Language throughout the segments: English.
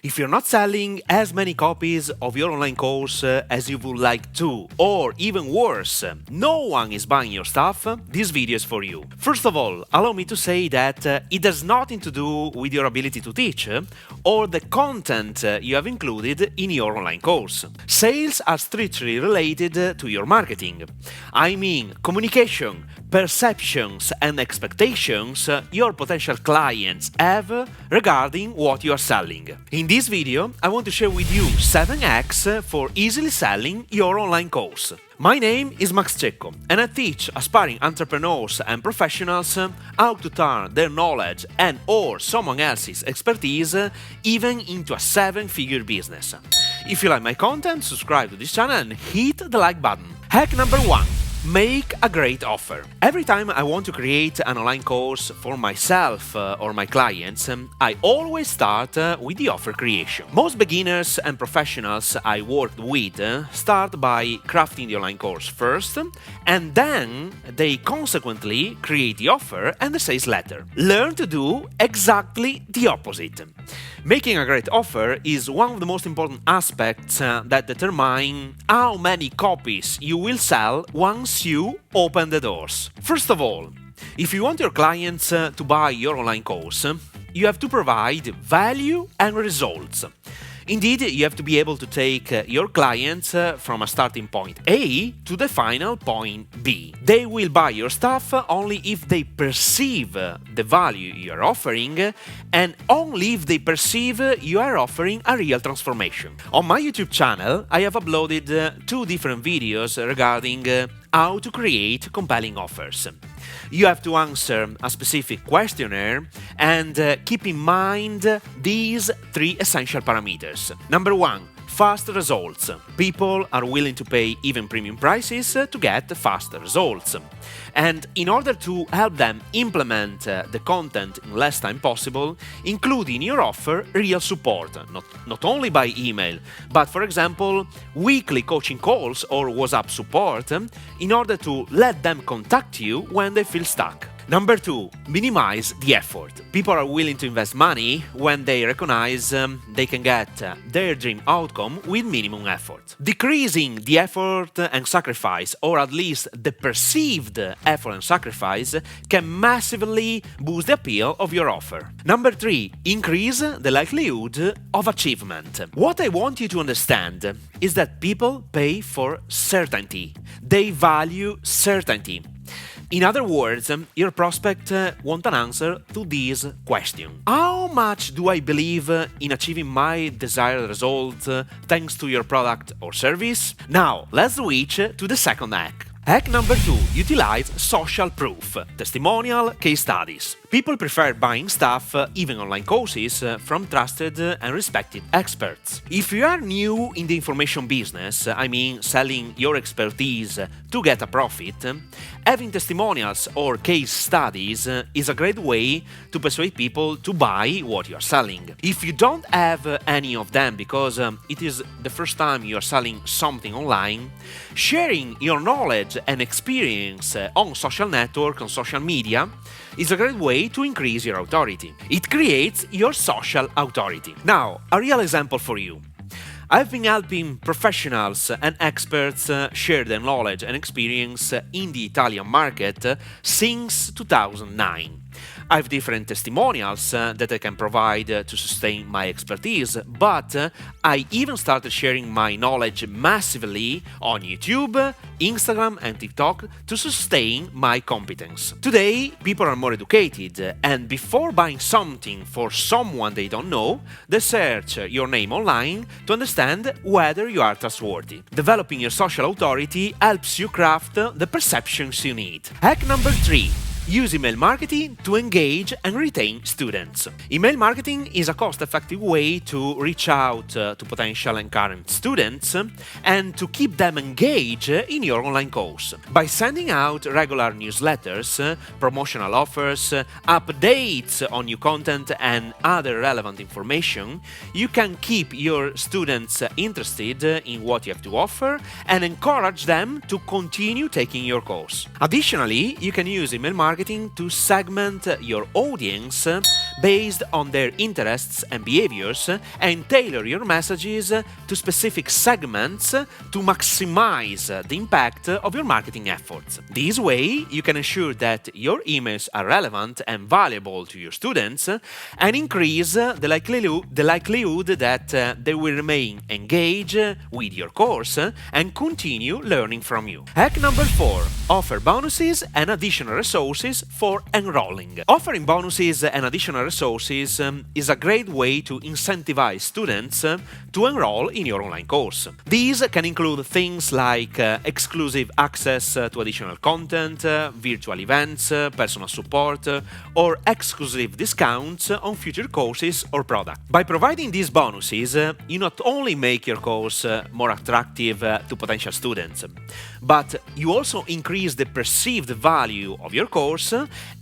If you're not selling as many copies of your online course as you would like to, or even worse, no one is buying your stuff, this video is for you. First of all, allow me to say that it has nothing to do with your ability to teach or the content you have included in your online course. Sales are strictly related to your marketing. I mean, communication, perceptions and expectations your potential clients have regarding what you are selling. In this video, I want to share with you 7 hacks for easily selling your online course. My name is Max Cecco and I teach aspiring entrepreneurs and professionals how to turn their knowledge and or someone else's expertise even into a 7-figure business. If you like my content, subscribe to this channel and hit the like button. Hack number 1. Make a great offer. Every time I want to create an online course for myself or my clients, I always start with the offer creation. Most beginners and professionals I work with start by crafting the online course first, and then they consequently create the offer and the sales letter. Learn to do exactly the opposite. Making a great offer is one of the most important aspects that determine how many copies you will sell once you open the doors. First of all, if you want your clients to buy your online course, you have to provide value and results. Indeed, you have to be able to take your clients from a starting point A to the final point B. They will buy your stuff only if they perceive the value you are offering and only if they perceive you are offering a real transformation. On my YouTube channel, I have uploaded 2 different videos regarding how to create compelling offers. You have to answer a specific questionnaire and keep in mind these 3 essential parameters. Number 1. Fast results. People are willing to pay even premium prices to get fast results. And in order to help them implement the content in less time possible, include in your offer real support, not only by email, but for example, weekly coaching calls or WhatsApp support in order to let them contact you when they feel stuck. Number 2. Minimize the effort. People are willing to invest money when they recognize they can get their dream outcome with minimum effort. Decreasing the effort and sacrifice, or at least the perceived effort and sacrifice, can massively boost the appeal of your offer. Number 3. Increase the likelihood of achievement. What I want you to understand is that people pay for certainty. They value certainty. In other words, your prospect want an answer to this question. How much do I believe in achieving my desired result thanks to your product or service? Now, let's switch to the second hack. Hack number 2. Utilize social proof, testimonial, case studies. People prefer buying stuff, even online courses, from trusted and respected experts. If you are new in the information business, I mean selling your expertise to get a profit, having testimonials or case studies is a great way to persuade people to buy what you are selling. If you don't have any of them because it is the first time you are selling something online, sharing your knowledge and experience on social network, on social media, is a great way to increase your authority. It creates your social authority. Now, a real example for you. I've been helping professionals and experts share their knowledge and experience in the Italian market since 2009. I have different testimonials that I can provide to sustain my expertise, but I even started sharing my knowledge massively on YouTube, Instagram and TikTok to sustain my competence. Today, people are more educated, and before buying something for someone they don't know, they search your name online to understand whether you are trustworthy. Developing your social authority helps you craft the perceptions you need. Hack number 3. Use email marketing to engage and retain students. Email marketing is a cost-effective way to reach out to potential and current students and to keep them engaged in your online course. By sending out regular newsletters, promotional offers, updates on new content and other relevant information, you can keep your students interested in what you have to offer and encourage them to continue taking your course. Additionally, you can use email marketing marketing to segment your audience based on their interests and behaviors and tailor your messages to specific segments to maximize the impact of your marketing efforts. This way, you can ensure that your emails are relevant and valuable to your students and increase the likelihood that they will remain engaged with your course and continue learning from you. Hack number 4. Offer bonuses and additional resources for enrolling. Offering bonuses and additional resources is a great way to incentivize students to enroll in your online course. These can include things like exclusive access to additional content, virtual events, personal support, or exclusive discounts on future courses or products. By providing these bonuses, you not only make your course more attractive to potential students, but you also increase the perceived value of your course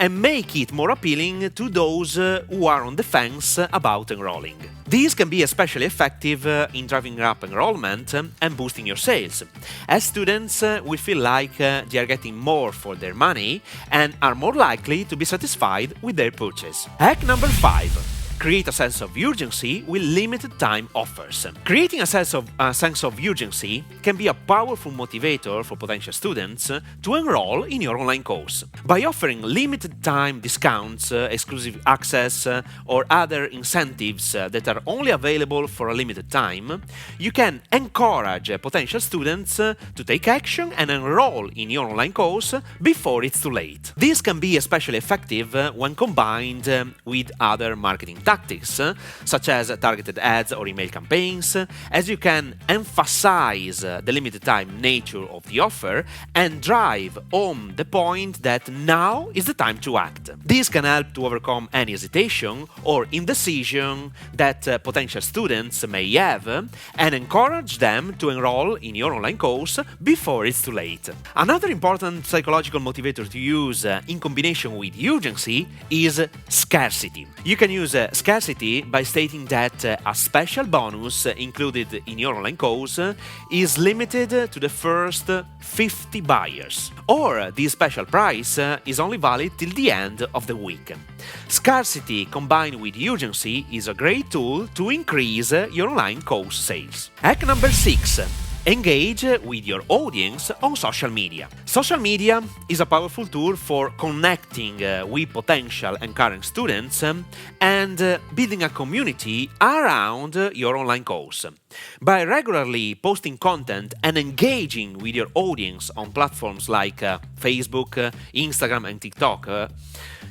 and make it more appealing to those who are on the fence about enrolling. These can be especially effective in driving up enrollment and boosting your sales, as students will feel like they are getting more for their money and are more likely to be satisfied with their purchase. Hack number 5. Create a sense of urgency with limited time offers. Creating a sense of urgency can be a powerful motivator for potential students to enroll in your online course. By offering limited time discounts, exclusive access, or other incentives that are only available for a limited time, you can encourage potential students to take action and enroll in your online course before it's too late. This can be especially effective when combined with other marketing tactics, such as targeted ads or email campaigns, as you can emphasize the limited time nature of the offer and drive home the point that now is the time to act. This can help to overcome any hesitation or indecision that potential students may have and encourage them to enroll in your online course before it's too late. Another important psychological motivator to use in combination with urgency is scarcity. You can use scarcity by stating that a special bonus included in your online course is limited to the first 50 buyers, or this special price is only valid till the end of the week. Scarcity combined with urgency is a great tool to increase your online course sales. Hack number 6. Engage with your audience on social media. Social media is a powerful tool for connecting with potential and current students and building a community around your online course. By regularly posting content and engaging with your audience on platforms like Facebook, Instagram, and TikTok,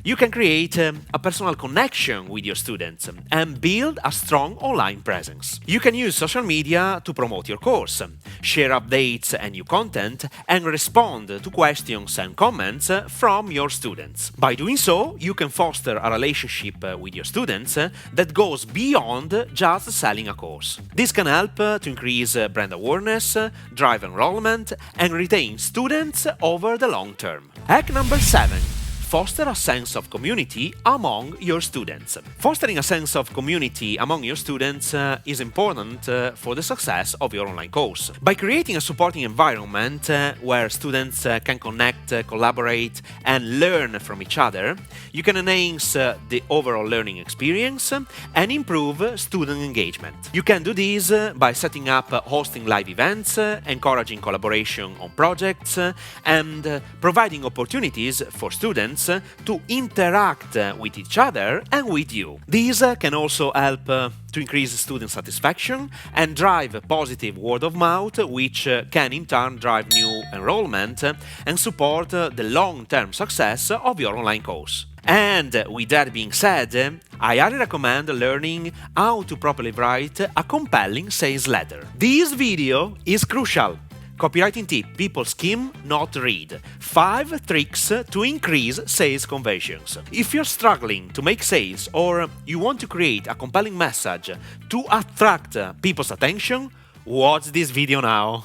you can create a personal connection with your students and build a strong online presence. You can use social media to promote your course, share updates and new content, and respond to questions and comments from your students. By doing so, you can foster a relationship with your students that goes beyond just selling a course. This can help to increase brand awareness, drive enrollment, and retain students over the long term. Hack number 7. Foster a sense of community among your students. Fostering a sense of community among your students is important for the success of your online course. By creating a supporting environment where students can connect, collaborate, and learn from each other, you can enhance the overall learning experience and improve student engagement. You can do this by setting up hosting live events, encouraging collaboration on projects, and providing opportunities for students to interact with each other and with you. These can also help to increase student satisfaction and drive positive word of mouth, which can in turn drive new enrollment and support the long-term success of your online course. And with that being said, I highly recommend learning how to properly write a compelling sales letter. This video is crucial. Copywriting tip: people skim, not read. 5 tricks to increase sales conversions. If you're struggling to make sales or you want to create a compelling message to attract people's attention, watch this video now.